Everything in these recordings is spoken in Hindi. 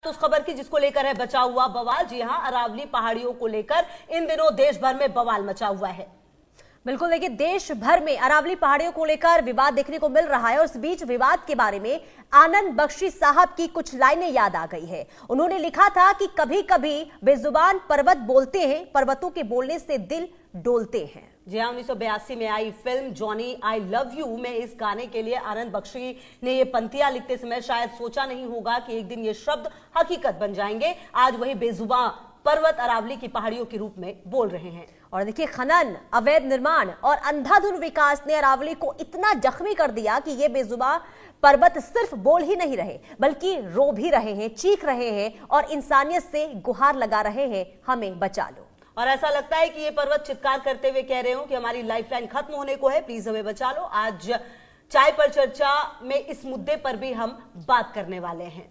उस खबर की जिसको लेकर है बचा हुआ बवाल। जी हां, अरावली पहाड़ियों को लेकर इन दिनों देश भर में बवाल मचा हुआ है। बिल्कुल, देखिए देश भर में अरावली पहाड़ियों को लेकर विवाद देखने को मिल रहा है और इस बीच विवाद के बारे में आनंद बख्शी साहब की कुछ लाइनें याद आ गई है। उन्होंने लिखा था कि कभी कभी बेजुबान पर्वत बोलते हैं, पर्वतों के बोलने से दिल डोलते हैं। जी हां, 1982 में आई film Johnny I love you में इस गाने के लिए आनंद बख्शी ने ये पंक्तियां लिखते समय शायद सोचा नहीं होगा कि एक दिन ये शब्द हकीकत बन जाएंगे। आज वही बेजुबान पर्वत अरावली की पहाड़ियों के रूप में बोल रहे हैं। और देखिए, खनन, अवैध निर्माण और अंधाधुंध विकास ने अरावली को इतना जख्मी कर दिया कि ये बेजुबान पर्वत सिर्फ बोल ही नहीं रहे बल्कि रो भी रहे हैं, चीख रहे हैं और इंसानियत से गुहार लगा रहे हैं, हमें बचा लो। और ऐसा लगता है कि ये पर्वत चित्कार करते हुए कह रहे हो कि हमारी लाइफलाइन खत्म होने को है, प्लीज हमें बचा लो। आज चाय पर चर्चा में इस मुद्दे पर भी हम बात करने वाले हैं।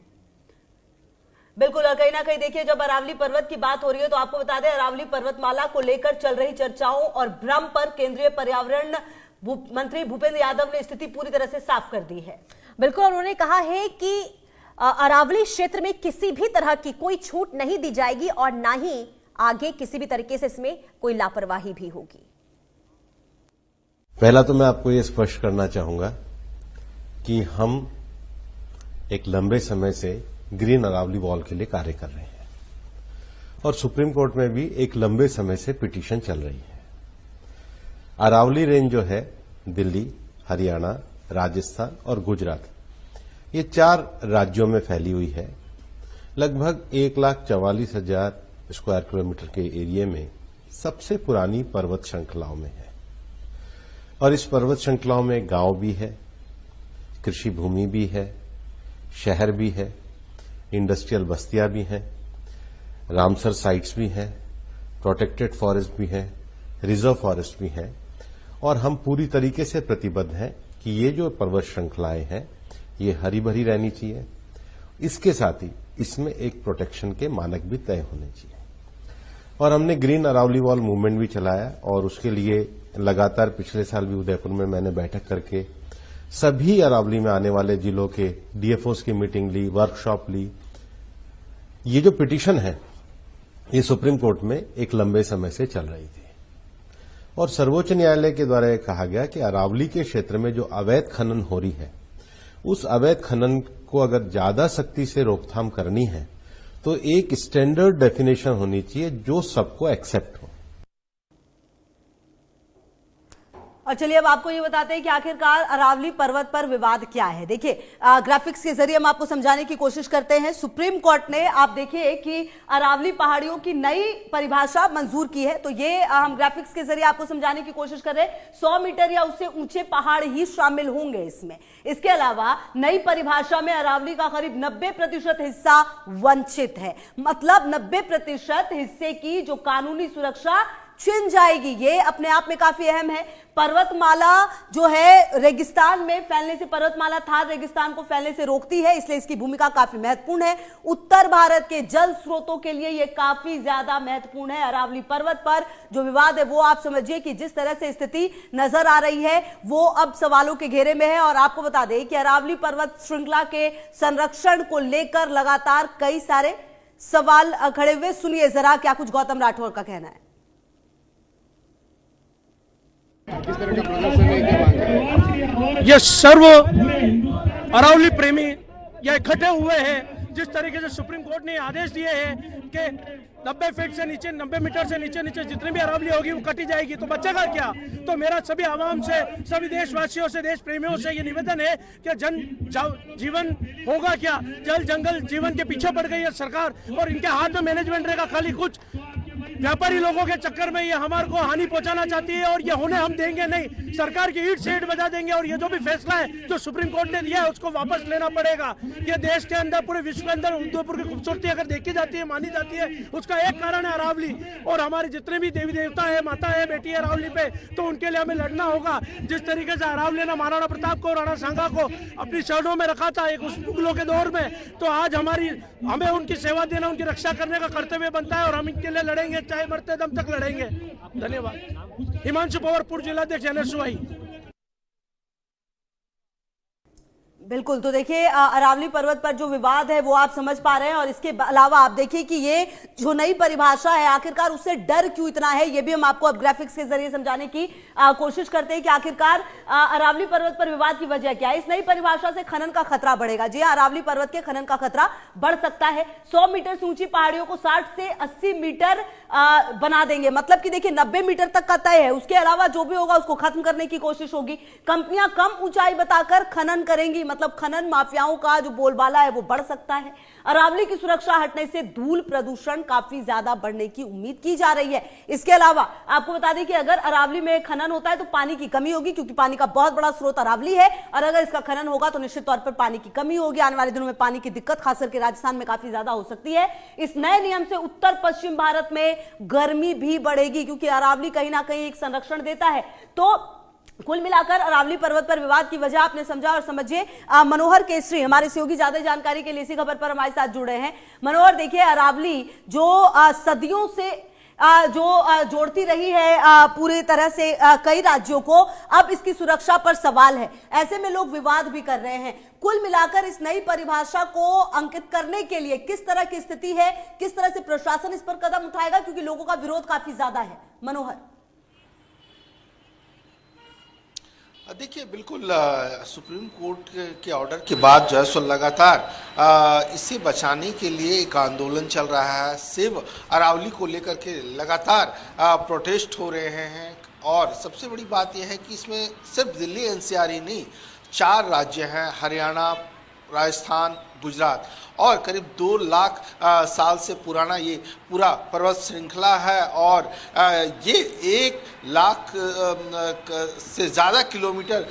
बिल्कुल, और कहीं ना कहीं देखिए, जब अरावली पर्वत की बात हो रही है तो आपको बता दें, अरावली पर्वतमाला को लेकर चल रही चर्चाओं और भ्रम पर केंद्रीय पर्यावरण मंत्री भूपेंद्र यादव ने स्थिति पूरी तरह से साफ कर दी है। बिल्कुल, उन्होंने कहा है कि अरावली क्षेत्र में किसी भी तरह की कोई छूट नहीं दी जाएगी और ना ही आगे किसी भी तरीके से इसमें कोई लापरवाही भी होगी। पहला तो मैं आपको ये स्पष्ट करना चाहूंगा कि हम एक लंबे समय से ग्रीन अरावली वॉल के लिए कार्य कर रहे हैं और सुप्रीम कोर्ट में भी एक लंबे समय से पिटीशन चल रही है। अरावली रेंज जो है दिल्ली, हरियाणा, राजस्थान और गुजरात, ये 4 राज्यों में फैली हुई है। लगभग 1,44,000 स्क्वायर किलोमीटर के एरिया में सबसे पुरानी पर्वत श्रृंखलाओं में है और इस पर्वत श्रृंखलाओं में गांव भी है, कृषि भूमि भी है, शहर भी है, इंडस्ट्रियल बस्तियां भी हैं, रामसर साइट्स भी हैं, प्रोटेक्टेड फॉरेस्ट भी है, रिजर्व फॉरेस्ट भी है और हम पूरी तरीके से प्रतिबद्ध हैं कि ये जो पर्वत श्रृंखलाएं हैं ये हरी भरी रहनी चाहिए। इसके साथ ही इसमें एक प्रोटेक्शन के मानक भी तय होने चाहिए और हमने ग्रीन अरावली वॉल मूवमेंट भी चलाया और उसके लिए लगातार पिछले साल भी उदयपुर में मैंने बैठक करके सभी अरावली में आने वाले जिलों के डीएफओस की मीटिंग ली, वर्कशॉप ली। ये जो पिटीशन है ये सुप्रीम कोर्ट में एक लंबे समय से चल रही थी और सर्वोच्च न्यायालय के द्वारा कहा गया कि अरावली के क्षेत्र में जो अवैध खनन हो रही है उस अवैध खनन को अगर ज्यादा सख्ती से रोकथाम करनी है तो एक स्टैंडर्ड डेफिनेशन होनी चाहिए जो सबको एक्सेप्ट हो। और चलिए अब आपको ये बताते हैं कि आखिरकार अरावली पर्वत पर विवाद क्या है। देखिए, ग्राफिक्स के जरिए हम आपको समझाने की कोशिश करते हैं। सुप्रीम कोर्ट ने, आप देखिए कि अरावली पहाड़ियों की नई परिभाषा मंजूर की है। तो ये हम ग्राफिक्स के जरिए आपको समझाने की कोशिश कर रहे हैं। 100 मीटर या उससे ऊंचे पहाड़ ही शामिल होंगे इसमें। इसके अलावा नई परिभाषा में अरावली का करीब 90% हिस्सा वंचित है, मतलब 90% हिस्से की जो कानूनी सुरक्षा छिन जाएगी। ये अपने आप में काफी अहम है। पर्वतमाला जो है रेगिस्तान में फैलने से, पर्वतमाला थार रेगिस्तान को फैलने से रोकती है, इसलिए इसकी भूमिका काफी महत्वपूर्ण है। उत्तर भारत के जल स्रोतों के लिए यह काफी ज्यादा महत्वपूर्ण है। अरावली पर्वत पर जो विवाद है वो आप समझिए कि जिस तरह से स्थिति नजर आ रही है वो अब सवालों के घेरे में है। और आपको बता दें कि अरावली पर्वत श्रृंखला के संरक्षण को लेकर लगातार कई सारे सवाल खड़े हुए। सुनिए जरा क्या कुछ गौतम राठौर का कहना है। किस तरह का प्रदर्शन है, क्या मांग है? ये सर्व अरावली प्रेमी ये इकट्ठे हुए हैं। जिस तरीके से सुप्रीम कोर्ट ने आदेश दिए हैं कि 90 फीट से नीचे, 90 मीटर से नीचे जितनी भी अरावली होगी वो कटी जाएगी, तो बचेगा क्या? तो मेरा सभी आवाम से, सभी देशवासियों से, देश प्रेमियों से ये निवेदन है कि जीवन होगा क्या? जल जंगल जीवन के पीछे पड़ गई है सरकार और इनके हाथ में मैनेजमेंट रहेगा। खाली कुछ व्यापारी लोगों के चक्कर में ये हमारे को हानि पहुंचाना चाहती है और ये होने हम देंगे नहीं। सरकार की ईट से ईट बजा देंगे और ये जो भी फैसला है जो सुप्रीम कोर्ट ने दिया है उसको वापस लेना पड़ेगा। ये देश के अंदर, पूरे विश्व के अंदर उदयपुर की खूबसूरती अगर देखी जाती है, मानी जाती है, उसका एक कारण है अरावली। और हमारे जितने भी देवी देवता है, माता है, बेटी है अरावली पे, तो उनके लिए हमें लड़ना होगा। जिस तरीके से अरावली ने महाराणा प्रताप को, राणा सांगा को अपनी शरणों में रखा था एक उस मुगलों के दौर में, तो आज हमें उनकी सेवा देना, उनकी रक्षा करने का कर्तव्य बनता है और हम इनके लिए लड़ेंगे, चाहे मरते दम तक लड़ेंगे। धन्यवाद। हिमांशु पवार, पूर्व जिलाध्यक्ष NSY। बिल्कुल। तो देखिए अरावली पर्वत पर जो विवाद है वो आप समझ पा रहे हैं, और इसके अलावा आप देखिए कि ये जो नई परिभाषा है आखिरकार उससे डर क्यों इतना है, ये भी हम आपको अब ग्राफिक्स के जरिए समझाने की कोशिश करते हैं कि आखिरकार अरावली पर्वत पर विवाद की वजह क्या है। इस नई परिभाषा से खनन का खतरा बढ़ेगा। जी हाँ, अरावली पर्वत के खनन का खतरा बढ़ सकता है। 100 मीटर से ऊंची पहाड़ियों को 60 से 80 मीटर बना देंगे, मतलब कि देखिए 90 मीटर तक का तय है। उसके अलावा जो भी होगा उसको खत्म करने की कोशिश होगी। कंपनियां कम ऊंचाई बताकर खनन करेंगी, मतलब खनन माफियाओं का जो बोलबाला है वो बढ़ सकता है। अरावली की सुरक्षा हटने से धूल प्रदूषण काफी ज्यादा बढ़ने की उम्मीद की जा रही है। इसके अलावा आपको बता दें कि अगर अरावली में खनन होता है तो पानी की कमी होगी, क्योंकि पानी का बहुत बड़ा स्रोत अरावली है, और अगर इसका खनन होगा तो निश्चित तौर पर पानी की कमी होगी। आने वाले दिनों में पानी की दिक्कत खास करके राजस्थान में काफी ज्यादा हो सकती है। इस नए नियम से उत्तर पश्चिम भारत में गर्मी भी बढ़ेगी, क्योंकि अरावली कहीं ना कहीं एक संरक्षण देता है। तो कुल मिलाकर अरावली पर्वत पर विवाद की वजह आपने समझा, और समझिए मनोहर केसरी हमारे सहयोगी ज्यादा जानकारी के लिए इसी खबर पर हमारे साथ जुड़े हैं। मनोहर, देखिए अरावली जो सदियों से जो जोड़ती रही है पूरी तरह से कई राज्यों को, अब इसकी सुरक्षा पर सवाल है। ऐसे में लोग विवाद भी कर रहे हैं। कुल मिलाकर इस नई परिभाषा को अंकित करने के लिए किस तरह की स्थिति है, किस तरह से प्रशासन इस पर कदम उठाएगा, क्योंकि लोगों का विरोध काफी ज्यादा है। मनोहर, देखिए बिल्कुल सुप्रीम कोर्ट के ऑर्डर के बाद जो है सो लगातार इसे बचाने के लिए एक आंदोलन चल रहा है। सिर्फ अरावली को लेकर के लगातार प्रोटेस्ट हो रहे हैं, और सबसे बड़ी बात यह है कि इसमें सिर्फ दिल्ली एनसीआर ही नहीं, 4 राज्य हैं, हरियाणा, राजस्थान, गुजरात, और करीब 2 लाख साल से पुराना ये पूरा पर्वत श्रृंखला है, और ये 1 लाख से ज़्यादा किलोमीटर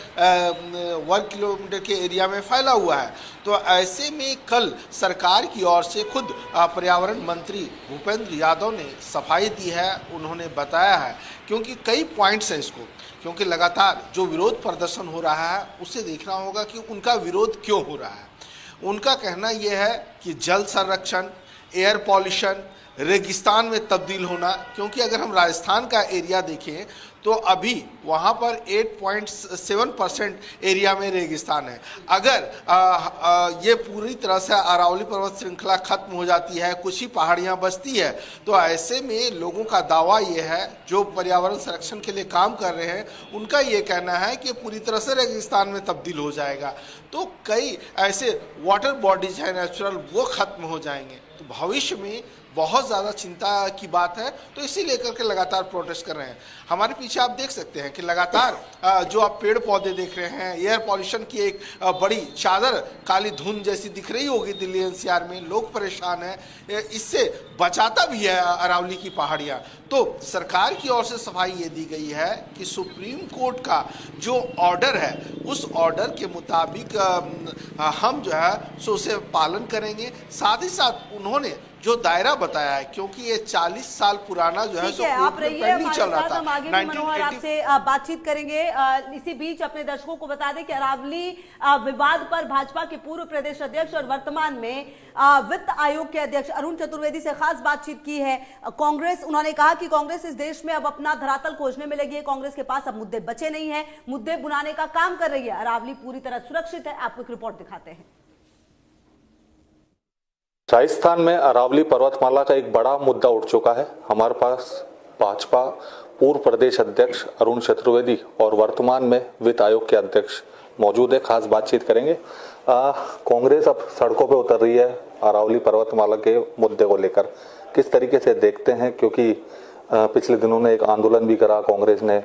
वर्ग किलोमीटर के एरिया में फैला हुआ है। तो ऐसे में कल सरकार की ओर से खुद पर्यावरण मंत्री भूपेंद्र यादव ने सफाई दी है। उन्होंने बताया है, क्योंकि कई पॉइंट्स हैं इसको, क्योंकि लगातार जो विरोध प्रदर्शन हो रहा है उसे देखना होगा कि उनका विरोध क्यों हो रहा है। उनका कहना यह है कि जल संरक्षण, एयर पॉल्यूशन, रेगिस्तान में तब्दील होना, क्योंकि अगर हम राजस्थान का एरिया देखें तो अभी वहाँ पर 8.7% एरिया में रेगिस्तान है। अगर ये पूरी तरह से अरावली पर्वत श्रृंखला खत्म हो जाती है, कुछ ही पहाड़ियाँ बचती है, तो ऐसे में लोगों का दावा ये है, जो पर्यावरण संरक्षण के लिए काम कर रहे हैं उनका ये कहना है कि पूरी तरह से रेगिस्तान में तब्दील हो जाएगा। तो कई ऐसे वाटर बॉडीज हैं नेचुरल, वो खत्म हो जाएंगे। तो भविष्य में बहुत ज़्यादा चिंता की बात है, तो इसी लेकर के लगातार प्रोटेस्ट कर रहे हैं। हमारे पीछे आप देख सकते हैं कि लगातार जो आप पेड़ पौधे देख रहे हैं, एयर पॉल्यूशन की एक बड़ी चादर काली धुंध जैसी दिख रही होगी दिल्ली एनसीआर में। लोग परेशान हैं, इससे बचाता भी है अरावली की पहाड़ियाँ। तो सरकार की ओर से सफाई ये दी गई है कि सुप्रीम कोर्ट का जो ऑर्डर है उस ऑर्डर के मुताबिक हम जो है सो उसे पालन करेंगे। साथ ही साथ उन्होंने जो दायरा बताया है, क्योंकि ये 40 साल पुराना जो है सो आप रहिए हमारे चल रहा साथ, हम आगे भी मनोहर आपसे बातचीत करेंगे। इसी बीच अपने दर्शकों को बता दें कि अरावली विवाद पर भाजपा के पूर्व प्रदेश अध्यक्ष और वर्तमान में वित्त आयोग के अध्यक्ष अरुण चतुर्वेदी से खास बातचीत की है कांग्रेस। उन्होंने कहा कि कांग्रेस इस देश में अब अपना धरातल खोजने में लगी है। कांग्रेस के पास अब मुद्दे बचे नहीं है, मुद्दे बुनाने का काम कर रही है। अरावली पूरी तरह सुरक्षित है। आपको एक रिपोर्ट दिखाते हैं। राजस्थान में अरावली पर्वतमाला का एक बड़ा मुद्दा उठ चुका है। हमारे पास भाजपा पूर्व प्रदेश अध्यक्ष अरुण चतुर्वेदी और वर्तमान में वित्त आयोग के अध्यक्ष मौजूद है। खास बातचीत करेंगे। कांग्रेस अब सड़कों पे उतर रही है अरावली पर्वतमाला के मुद्दे को लेकर, किस तरीके से देखते हैं? क्योंकि पिछले दिनों में एक आंदोलन भी करा कांग्रेस ने।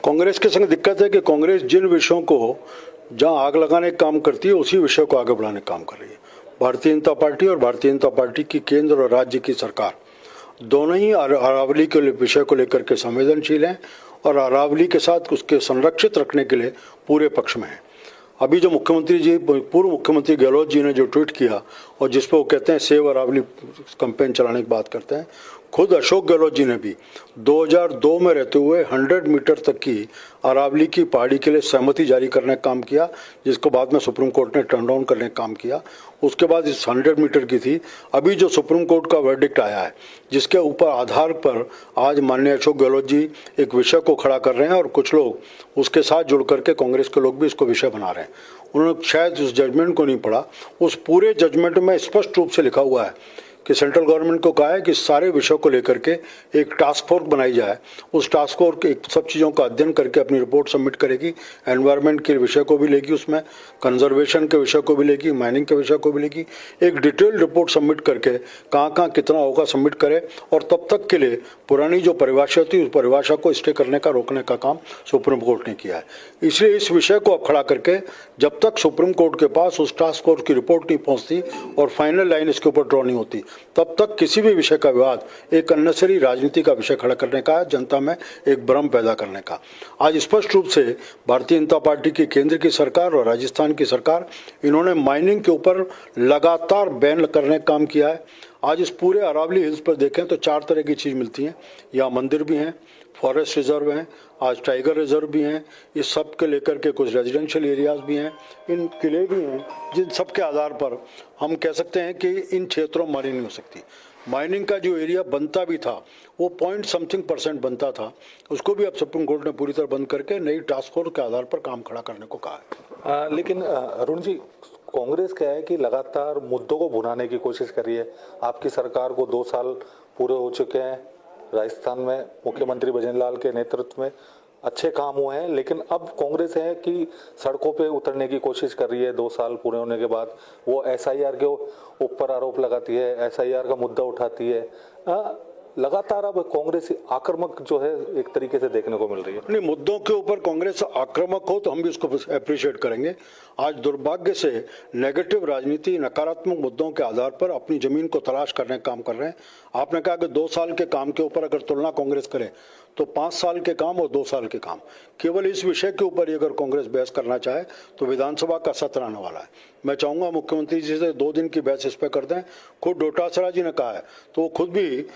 कांग्रेस के संग दिक्कत है कि कांग्रेस जिन विषयों को जहां आग लगाने का काम करती है उसी विषय को आगे बढ़ाने का काम कर रही है। भारतीय जनता पार्टी और भारतीय जनता पार्टी की केंद्र और राज्य की सरकार दोनों ही अरावली के विषय को लेकर के संवेदनशील हैं और अरावली के साथ उसके संरक्षित रखने के लिए पूरे पक्ष में हैं। अभी जो मुख्यमंत्री जी, पूर्व मुख्यमंत्री गहलोत जी ने जो ट्वीट किया और जिस पर वो कहते हैं सेव अरावली कैंपेन चलाने की बात करते हैं, खुद अशोक गहलोत जी ने भी 2002 में रहते हुए 100 मीटर तक की अरावली की पहाड़ी के लिए सहमति जारी करने का काम किया, जिसको बाद में सुप्रीम कोर्ट ने टर्न डाउन करने का काम किया। उसके बाद इस 100 मीटर की थी। अभी जो सुप्रीम कोर्ट का वर्डिक्ट आया है, जिसके ऊपर आधार पर आज माननीय अशोक गहलोत जी एक विषय को खड़ा कर रहे हैं और कुछ लोग उसके साथ जुड़ करके कांग्रेस के लोग भी इसको विषय बना रहे हैं। उन्होंने शायद उस जजमेंट को नहीं पढ़ा। उस पूरे जजमेंट में स्पष्ट रूप से लिखा हुआ है कि सेंट्रल गवर्नमेंट को कहा है कि सारे विषयों को लेकर के एक टास्क फोर्स बनाई जाए। उस टास्क फोर्स के सब चीज़ों का अध्ययन करके अपनी रिपोर्ट सबमिट करेगी। एनवायरनमेंट के विषय को भी लेगी, उसमें कंजर्वेशन के विषय को भी लेगी, माइनिंग के विषय को भी लेगी। एक डिटेल रिपोर्ट सबमिट करके कहाँ कहाँ कितना होगा सबमिट करे, और तब तक के लिए पुरानी जो परिभाषा थी उस परिभाषा को स्टे करने का, रोकने का काम सुप्रीम कोर्ट ने किया है। इसलिए इस विषय को अब खड़ा करके जब तक सुप्रीम कोर्ट के पास उस टास्क फोर्स की रिपोर्ट नहीं पहुंचती और फाइनल लाइन इसके ऊपर ड्रॉ नहीं होती, तब तक किसी भी विषय का विवाद एक अननेसेसरी राजनीति का विषय खड़ा करने का, जनता में एक भ्रम पैदा करने का। आज स्पष्ट रूप से भारतीय जनता पार्टी की केंद्र की सरकार और राजस्थान की सरकार, इन्होंने माइनिंग के ऊपर लगातार बैन करने का काम किया है। आज इस पूरे अरावली हिल्स पर देखें तो 4 तरह की चीज़ मिलती हैं। यहाँ मंदिर भी हैं, फॉरेस्ट रिजर्व हैं, आज टाइगर रिजर्व भी हैं, इस सब के लेकर के कुछ रेजिडेंशियल एरियाज भी हैं, इन किले भी हैं, जिन सब के आधार पर हम कह सकते हैं कि इन क्षेत्रों में माइनिंग नहीं हो सकती। माइनिंग का जो एरिया बनता भी था वो 0.something% बनता था, उसको भी अब सुप्रीम कोर्ट ने पूरी तरह बंद करके नई टास्क फोर्स के आधार पर काम खड़ा करने को कहा है। लेकिन अरुण जी, कांग्रेस क्या है कि लगातार मुद्दों को भुनाने की कोशिश कर रही है। आपकी सरकार को 2 साल पूरे हो चुके हैं, राजस्थान में मुख्यमंत्री भजनलाल के नेतृत्व में अच्छे काम हुए हैं, लेकिन अब कांग्रेस है कि सड़कों पे उतरने की कोशिश कर रही है। 2 साल पूरे होने के बाद वो एसआईआर के ऊपर आरोप लगाती है, एसआईआर का मुद्दा उठाती है। लगातार अब कांग्रेस आक्रामक जो है एक तरीके से देखने को मिल रही है। नहीं, मुद्दों के ऊपर कांग्रेस आक्रामक हो तो हम भी उसको अप्रिशिएट करेंगे। आज दुर्भाग्य से नेगेटिव राजनीति, नकारात्मक मुद्दों के आधार पर अपनी जमीन को तलाश करने का काम कर रहे हैं। आपने कहा कि 2 साल के काम के ऊपर अगर तुलना कांग्रेस करे तो 5 साल के काम और 2 साल के काम, केवल इस विषय के ऊपर ही अगर कांग्रेस बहस करना चाहे तो विधानसभा का सत्र आने वाला है। मैं चाहूंगा मुख्यमंत्री जी से 2 दिन की बहस इस पर कर दें। खुद डोटासरा जी ने कहा है, तो वो खुद भी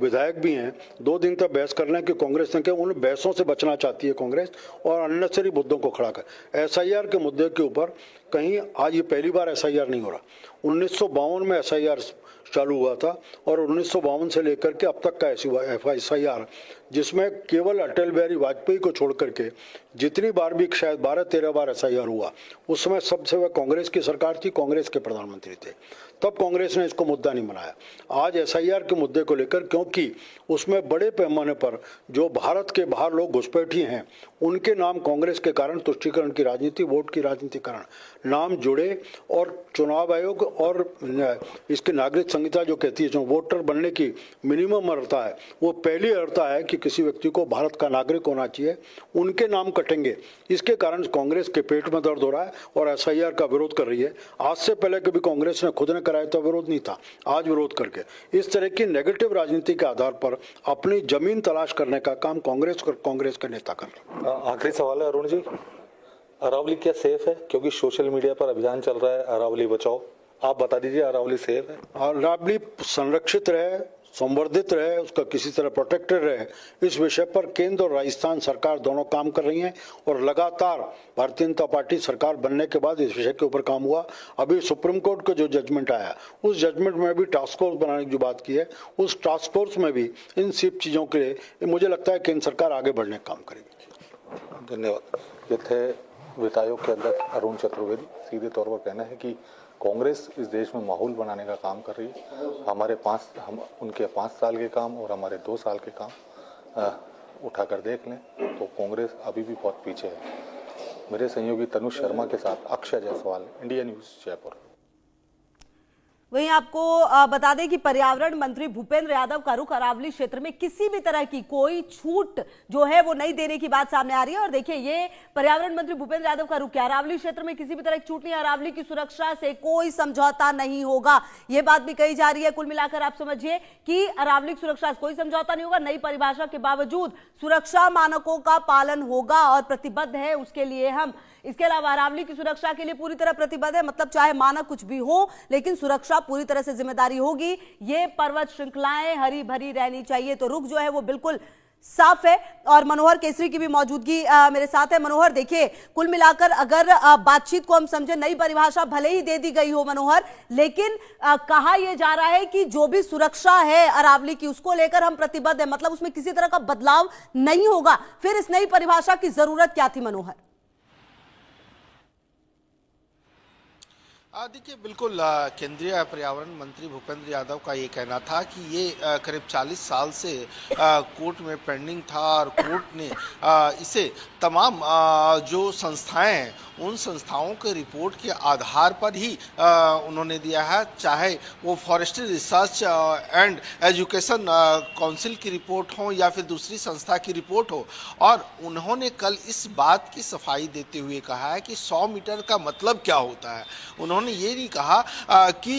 विधायक भी हैं, 2 दिन तक बहस कर लें कि कांग्रेस ने क्या उन बहसों से बचना चाहती है कांग्रेस, और अननेसेसरी मुद्दों को खड़ा कर। एसआईआर के मुद्दे के ऊपर कहीं आज ये पहली बार एसआईआर नहीं हो रहा। 1952 में एसआईआर चालू हुआ था और 1952 से लेकर के अब तक का एसआईआर, जिसमें केवल अटल बिहारी वाजपेयी को छोड़ करके जितनी बार भी शायद 12-13 बार एसआईआर हुआ, उस समय सबसे वह कांग्रेस की सरकार थी, कांग्रेस के प्रधानमंत्री थे, तब कांग्रेस ने इसको मुद्दा नहीं बनाया। आज एसआईआर के मुद्दे को लेकर, क्योंकि उसमें बड़े पैमाने पर जो भारत के बाहर लोग घुसपैठी हैं उनके नाम कांग्रेस के कारण तुष्टीकरण की राजनीति, वोट की राजनीति कारण नाम जुड़े, और चुनाव आयोग और इसकी नागरिक संहिता जो कहती है जो वोटर बनने की मिनिमम अर्हता है, वो पहली अर्हता है कि किसी व्यक्ति को भारत का नागरिक होना चाहिए, उनके नाम कटेंगे। इसके कारण कांग्रेस के पेट में दर्द हो रहा है और एसआईआर का विरोध कर रही है। आज से पहले कभी कांग्रेस ने खुद ने कराया तो विरोध नहीं था, आज विरोध करके इस तरह की नेगेटिव राजनीति के आधार पर अपनी जमीन तलाश करने का काम कांग्रेस के नेता कर रहे हैं। आखिरी सवाल है अरुण जी, अरावली क्या सेफ है? क्योंकि सोशल मीडिया पर अभियान चल रहा है अरावली बचाओ, आप बता दीजिए अरावली सेफ है? अरावली संरक्षित रहे, संवर्धित रहे, उसका किसी तरह प्रोटेक्टेड रहे, इस विषय पर केंद्र और राजस्थान सरकार दोनों काम कर रही हैं और लगातार भारतीय जनता पार्टी सरकार बनने के बाद इस विषय के ऊपर काम हुआ। अभी सुप्रीम कोर्ट का जो जजमेंट आया, उस जजमेंट में भी टास्क फोर्स बनाने की जो बात की है, उस टास्क फोर्स में भी इन सब चीज़ों के लिए मुझे लगता है केंद्र सरकार आगे बढ़ने का काम करेगी। धन्यवाद। ये थे वित्त आयोग के अध्यक्ष अरुण चतुर्वेदी। सीधे तौर पर कहना है कि कांग्रेस इस देश में माहौल बनाने का काम कर रही है। हम उनके 5 साल के काम और हमारे 2 साल के काम उठाकर देख लें तो कांग्रेस अभी भी बहुत पीछे है। मेरे सहयोगी तनुष शर्मा के साथ अक्षय जायसवाल, इंडिया न्यूज़, जयपुर। वहीं आपको बता दें कि पर्यावरण मंत्री भूपेंद्र यादव का रुख अरावली क्षेत्र में किसी भी तरह की कोई छूट जो है वो नहीं देने की बात सामने आ रही है। और देखिए, ये पर्यावरण मंत्री भूपेंद्र यादव का रुख है, अरावली क्षेत्र में किसी भी तरह की छूट नहीं, अरावली की सुरक्षा से कोई समझौता नहीं होगा, ये बात भी कही जा रही है। कुल मिलाकर आप समझिए कि अरावली की सुरक्षा से कोई समझौता नहीं होगा, नई परिभाषा के बावजूद सुरक्षा मानकों का पालन होगा और प्रतिबद्ध है उसके लिए हम। इसके अलावा अरावली की सुरक्षा के लिए पूरी तरह प्रतिबद्ध है, मतलब चाहे मानक कुछ भी हो लेकिन सुरक्षा पूरी तरह से जिम्मेदारी होगी। ये पर्वत श्रृंखलाएं हरी भरी रहनी चाहिए, तो रुख जो है वो बिल्कुल साफ है। और मनोहर केसरी की भी मौजूदगी मेरे साथ है। मनोहर, देखिए, कुल मिलाकर अगर बातचीत को हम समझे, नई परिभाषा भले ही दे दी गई हो मनोहर, लेकिन कहा यह जा रहा है कि जो भी सुरक्षा है अरावली की उसको लेकर हम प्रतिबद्ध है, मतलब उसमें किसी तरह का बदलाव नहीं होगा। फिर इस नई परिभाषा की जरूरत क्या थी मनोहर? देखिए बिल्कुल केंद्रीय पर्यावरण मंत्री भूपेंद्र यादव का ये कहना था कि ये करीब 40 साल से कोर्ट में पेंडिंग था और कोर्ट ने इसे तमाम जो संस्थाएं हैं उन संस्थाओं के रिपोर्ट के आधार पर ही उन्होंने दिया है, चाहे वो forestry research and education council की रिपोर्ट हो या फिर दूसरी संस्था की रिपोर्ट हो। और उन्होंने कल इस बात की सफाई देते हुए कहा है कि 100 मीटर का मतलब क्या होता है। उन्होंने ये नहीं कहा कि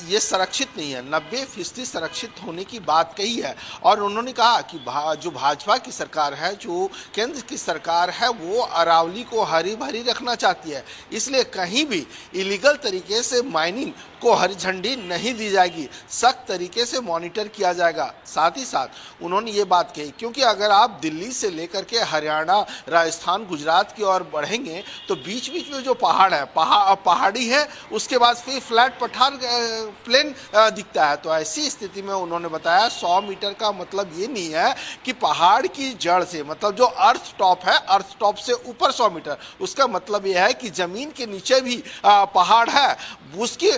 ये संरक्षित नहीं है, 90% संरक्षित होने की बात कही है। और उन्होंने कहा कि जो भाजपा की सरकार है, जो केंद्र की सरकार है, वो अरावली को हरी भरी रखना चाहती है, इसलिए कहीं भी इलीगल तरीके से माइनिंग को हरी झंडी नहीं दी जाएगी, सख्त तरीके से मॉनिटर किया जाएगा। साथ ही साथ उन्होंने ये बात कही क्योंकि अगर आप दिल्ली से लेकर के हरियाणा, राजस्थान, गुजरात की ओर बढ़ेंगे तो बीच बीच में जो पहाड़ है, पहाड़ी है, उसके बाद फिर फ्लैट पठार प्लेन दिखता है। तो ऐसी स्थिति में उन्होंने बताया 100 मीटर का मतलब ये नहीं है कि पहाड़ की जड़ से, मतलब जो अर्थ टॉप है, अर्थ टॉप से ऊपर 100 मीटर, उसका मतलब यह है कि जमीन के नीचे भी पहाड़ है, उसकी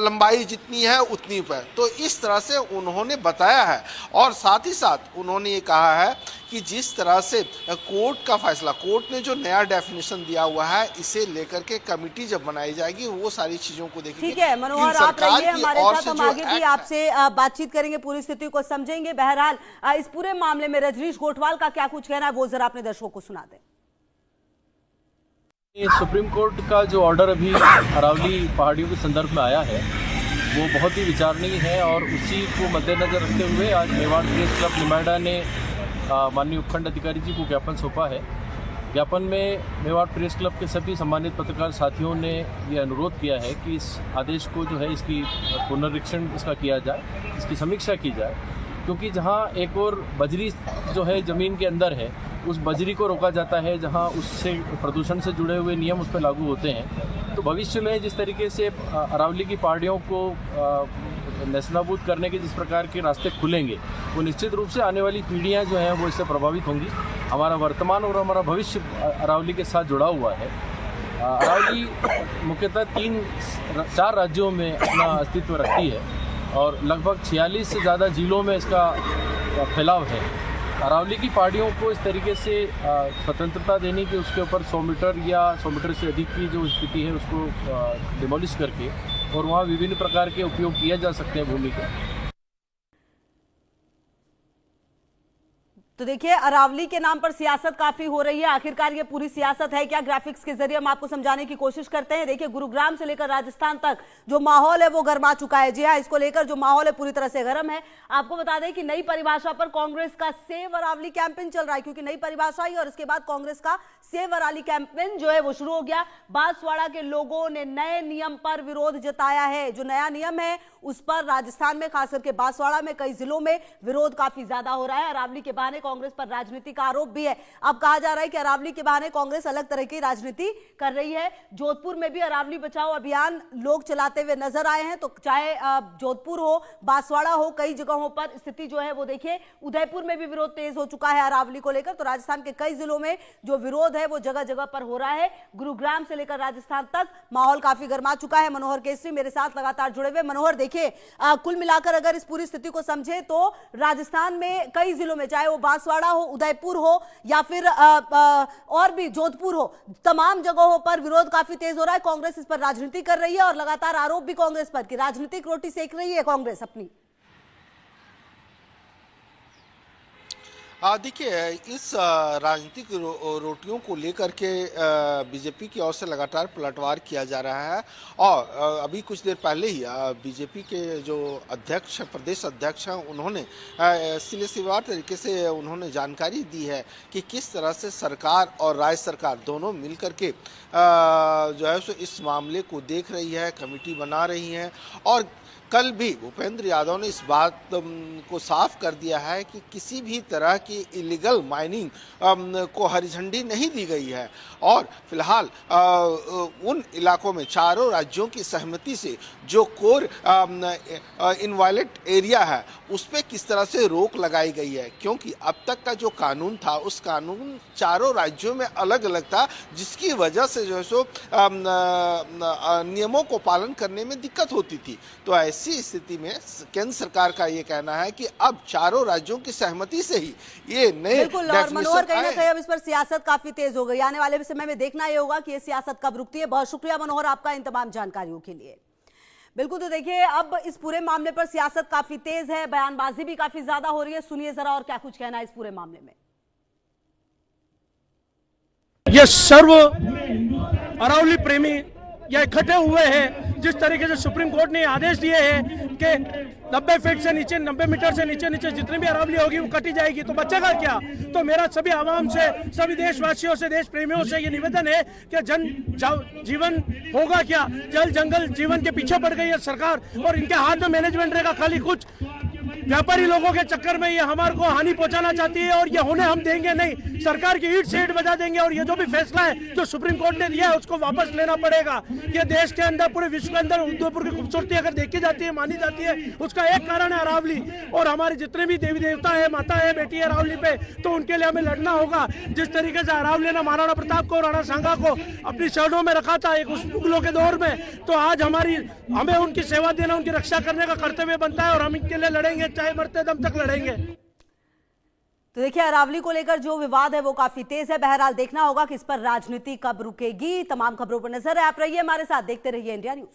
लंबाई जितनी है उतनी पर। तो इस तरह से उन्होंने बताया है। और साथ ही साथ उन्होंने ये कहा है कि जिस तरह से कोर्ट का फैसला, कोर्ट ने जो नया डेफिनेशन दिया हुआ है, इसे लेकर के कमेटी जब बनाई जाएगी वो सारी चीजों को देखेंगे। ठीक है मनोहर, आप रहिए हमारे साथ, हम आगे भी आपसे बातचीत करेंगे, पूरी स्थिति को समझेंगे। बहरहाल इस पूरे मामले में रजनीश गोठवाल का क्या कुछ कहना है वो जरा अपने दर्शकों को सुना दें। सुप्रीम कोर्ट का जो ऑर्डर अभी अरावली पहाड़ियों के संदर्भ में आया है वो बहुत ही विचारणीय है और उसी को मद्देनजर रखते हुए आज मेवाड़ प्रेस क्लब निमाड़ा ने माननीय उपखंड अधिकारी जी को ज्ञापन सौंपा है। ज्ञापन में मेवाड़ प्रेस क्लब के सभी सम्मानित पत्रकार साथियों ने ये अनुरोध किया है कि इस आदेश को जो है इसकी पुनरीक्षण इसका किया जाए, इसकी समीक्षा की जाए, क्योंकि जहाँ एक और बजरी जो है ज़मीन के अंदर है, उस बजरी को रोका जाता है, जहाँ उससे प्रदूषण से जुड़े हुए नियम उस पर लागू होते हैं। तो भविष्य में जिस तरीके से अरावली की पहाड़ियों को नेस्तनाबूद करने के जिस प्रकार के रास्ते खुलेंगे, वो निश्चित रूप से आने वाली पीढ़ियाँ जो हैं वो इससे प्रभावित होंगी। हमारा वर्तमान और हमारा भविष्य अरावली के साथ जुड़ा हुआ है। अरावली मुख्यतः 3-4 राज्यों में अपना अस्तित्व रखती है और लगभग 46 से ज़्यादा जिलों में इसका फैलाव है। अरावली की पहाड़ियों को इस तरीके से स्वतंत्रता देने की, उसके ऊपर 100 मीटर या 100 मीटर से अधिक की जो स्थिति है उसको डिमोलिश करके और वहाँ विभिन्न प्रकार के उपयोग किया जा सकते हैं भूमि के। तो देखिए, अरावली के नाम पर सियासत काफी हो रही है। आखिरकार ये पूरी सियासत है क्या? ग्राफिक्स के जरिए हम आपको समझाने की कोशिश करते हैं। देखिए, गुरुग्राम से लेकर राजस्थान तक जो माहौल है वो गर्मा चुका है। जी हाँ, इसको लेकर जो माहौल है पूरी तरह से गर्म है। आपको बता दें कि नई परिभाषा पर कांग्रेस का सेव अरावली कैंपेन चल रहा है, क्योंकि नई परिभाषा आई और इसके बाद कांग्रेस का सेव अरावली कैंपेन जो है वो शुरू हो गया। बांसवाड़ा के लोगों ने नए नियम पर विरोध जताया है। जो नया नियम है उस पर राजस्थान में, खास करके बांसवाड़ा में, कई जिलों में विरोध काफी ज्यादा हो रहा है। अरावली के बहाने कांग्रेस पर राजनीति का आरोप भी है। अब कहा जा रहा है कि अरावली के बहाने कांग्रेस अलग तरह की राजनीति कर रही है। जोधपुर में भी अरावली बचाओ अभियान लोग चलाते हुए नजर आए हैं। तो चाहे जोधपुर हो, बांसवाड़ा हो, कई जगहों पर स्थिति जो है वो देखिए। उदयपुर में भी विरोध तेज हो चुका है अरावली को लेकर। तो राजस्थान के कई जिलों में जो विरोध है वो जगह जगह पर हो रहा है। गुरुग्राम से लेकर राजस्थान तक माहौल काफी गर्मा चुका है। मनोहर केसरी मेरे साथ लगातार जुड़े हुए। मनोहर, देखिए, कुल मिलाकर अगर इस पूरी स्थिति को समझे तो राजस्थान में कई जिलों में, चाहे वो बांसवाड़ा हो, उदयपुर हो या फिर और भी जोधपुर हो, तमाम जगहों पर विरोध काफी तेज हो रहा है। कांग्रेस इस पर राजनीति कर रही है और लगातार आरोप भी कांग्रेस पर कि राजनीतिक रोटी सेक रही है कांग्रेस अपनी। देखिए, इस राजनीतिक रोटियों को लेकर के बीजेपी की ओर से लगातार पलटवार किया जा रहा है। और अभी कुछ देर पहले ही बीजेपी के जो अध्यक्ष, प्रदेश अध्यक्ष हैं, उन्होंने सिलेसिवार तरीके से उन्होंने जानकारी दी है कि किस तरह से सरकार और राज्य सरकार दोनों मिलकर के जो है सो इस मामले को देख रही है, कमेटी बना रही है। और कल भी भूपेंद्र यादव ने इस बात को साफ कर दिया है कि किसी भी तरह की इलीगल माइनिंग को हरी झंडी नहीं दी गई है और फिलहाल उन इलाकों में चारों राज्यों की सहमति से जो कोर इनवायलेट एरिया है उस पर किस तरह से रोक लगाई गई है, क्योंकि अब तक का जो कानून था उस कानून चारों राज्यों में अलग अलग था, जिसकी वजह से जो है सो नियमों को पालन करने में दिक्कत होती थी। तो ऐसी स्थिति में केंद्र सरकार का ये कहना है कि अब चारों राज्यों की सहमति से ही ये नए बिल्कुल। और मनोहर, कहीं ना कहीं अब इस पर सियासत काफी तेज हो गई। आने वाले समय में देखना ये होगा कि ये सियासत कब रुकती है। बहुत शुक्रिया मनोहर आपका इन तमाम जानकारियों के लिए। बिल्कुल, तो देखिए अब इस पूरे मामले पर सियासत काफी तेज है, बयानबाजी भी काफी ज्यादा हो रही है। सुनिए जरा और क्या कुछ कहना है इस पूरे मामले में। ये सर्व अरावली प्रेमी या इकट्ठे हुए हैं। जिस तरीके से सुप्रीम कोर्ट ने आदेश दिए हैं कि 90 फीट से नीचे, 90 मीटर से नीचे जितनी भी अरावली होगी वो कटी जाएगी, तो बचेगा क्या? तो मेरा सभी आवाम से, सभी देशवासियों से, देश प्रेमियों से ये निवेदन है कि जीवन होगा क्या? जल जंगल जीवन के पीछे पड़ गई है सरकार और इनके हाथ में मैनेजमेंट रहेगा। खाली कुछ व्यापारी लोगों के चक्कर में ये हमारे को हानि पहुंचाना चाहती है और ये होने हम देंगे नहीं। सरकार की ईट से ईट बजा देंगे और ये जो भी फैसला है जो सुप्रीम कोर्ट ने दिया है उसको वापस लेना पड़ेगा। ये देश के अंदर, पूरे विश्व के अंदर उदयपुर की खूबसूरती अगर देखी जाती है, मानी जाती है, उसका एक कारण है अरावली। और हमारे जितने भी देवी देवता है, माता है, बेटी है अरावली पे, तो उनके लिए हमें लड़ना होगा। जिस तरीके से अरावली ने महाराणा प्रताप को, राणा सांगा को अपनी शरणों में रखा था एक उस मुगलों के दौर में, तो आज हमें उनकी सेवा देना, उनकी रक्षा करने का कर्तव्य बनता है और हम इनके लिए लड़ेंगे, चाहे मरते दम तक लड़ेंगे। तो देखिए अरावली को लेकर जो विवाद है वो काफी तेज है। बहरहाल देखना होगा कि इस पर राजनीति कब रुकेगी। तमाम खबरों पर नजर है। आप रहिए हमारे साथ, देखते रहिए इंडिया न्यूज।